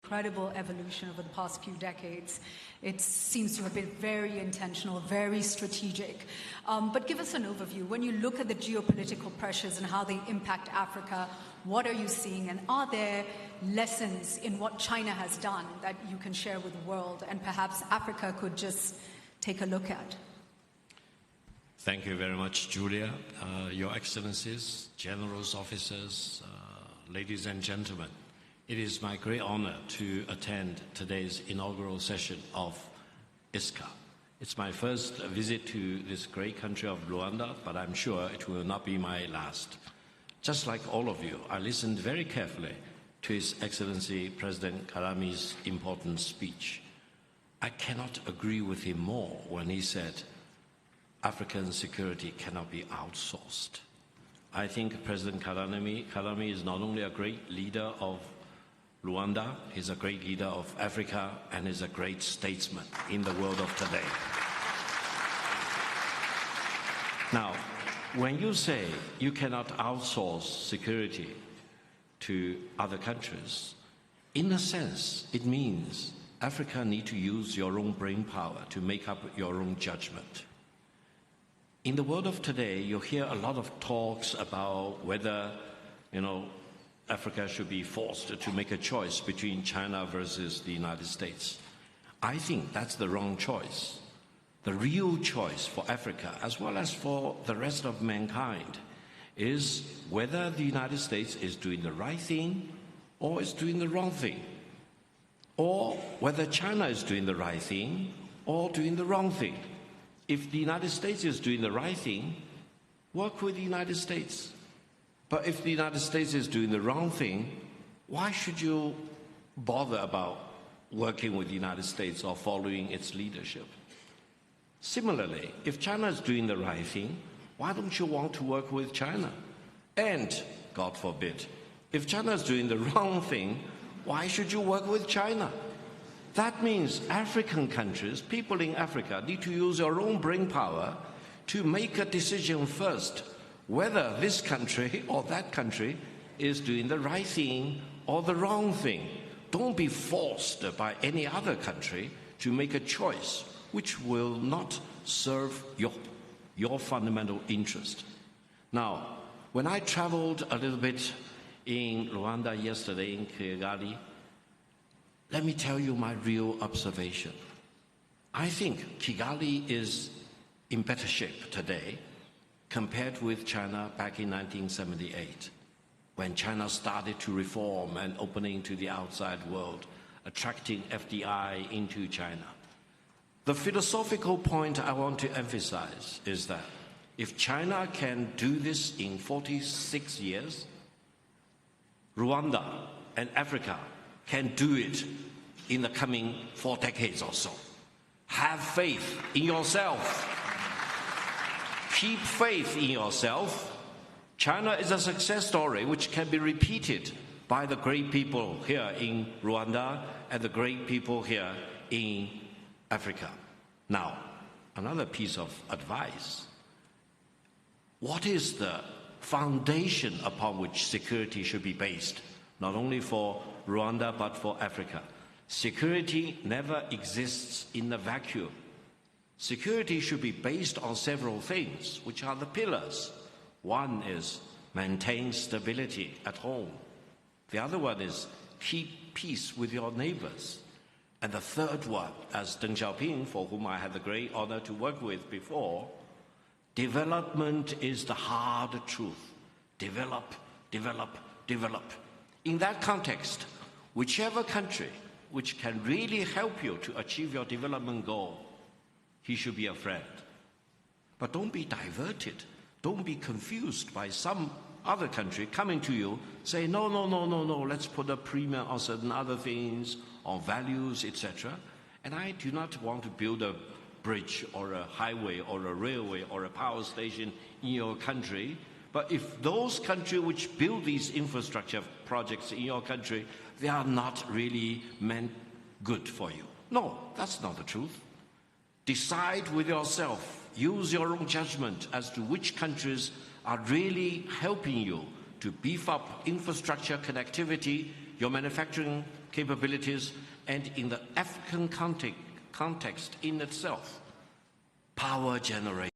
incredible evolution over the past few decades. It seems to have been very intentional, very strategic. But give us an overview. When you look at the geopolitical pressures and how they impact Africa, what are you seeing? And are there lessons in what China has done that you can share with the world and perhaps Africa could just take a look at? Thank you very much, Julia. Your Excellencies, Generals, Officers, ladies and gentlemen, it is my great honor to attend today's inaugural session of ISCA. It's my first visit to this great country of Rwanda, but I'm sure it will not be my last. Just like all of you, I listened very carefully to His Excellency President Kagame's important speech. I cannot agree with him more when he said, African security cannot be outsourced. I think President Kagame is not only a great leader of Rwanda, he's a great leader of Africa, and is a great statesman in the world of today. Now, when you say you cannot outsource security to other countries, in a sense, it means Africa needs to use your own brain power to make up your own judgment. In the world of today, you hear a lot of talks about whether, Africa should be forced to make a choice between China versus the United States. I think that's the wrong choice. The real choice for Africa, as well as for the rest of mankind, is whether the United States is doing the right thing or is doing the wrong thing, or whether China is doing the right thing or doing the wrong thing. If the United States is doing the right thing, work with the United States. But if the United States is doing the wrong thing, why should you bother about working with the United States or following its leadership? Similarly, if China is doing the right thing, why don't you want to work with China? And, God forbid, if China is doing the wrong thing, why should you work with China? That means African countries, people in Africa, need to use their own brain power to make a decision first, whether this country or that country is doing the right thing or the wrong thing. Don't be forced by any other country to make a choice which will not serve your fundamental interest. Now, when I traveled a little bit in Rwanda yesterday, in Kigali, let me tell you my real observation. I think Kigali is in better shape today compared with China back in 1978, when China started to reform and opening to the outside world, attracting FDI into China. The philosophical point I want to emphasize is that if China can do this in 46 years, Rwanda and Africa can do it in the coming 4 decades or so. Have faith in yourself. Keep faith in yourself. China is a success story which can be repeated by the great people here in Rwanda and the great people here in Africa. Now, another piece of advice. What is the foundation upon which security should be based, not only for Rwanda but for Africa? Security never exists in a vacuum. Security should be based on several things, which are the pillars. One is maintain stability at home. The other one is keep peace with your neighbors. And the third one, as Deng Xiaoping, for whom I had the great honor to work with before, development is the hard truth. Develop, develop, develop. In that context, whichever country which can really help you to achieve your development goal, he should be a friend. But don't be diverted. Don't be confused by some other country coming to you, say, no, let's put a premium on certain other things, on values, etc. And I do not want to build a bridge or a highway or a railway or a power station in your country. But if those countries which build these infrastructure projects in your country, they are not really meant good for you. No, that's not the truth. Decide with yourself. Use your own judgment as to which countries are really helping you to beef up infrastructure connectivity, your manufacturing capabilities, and in the African context in itself, power generation.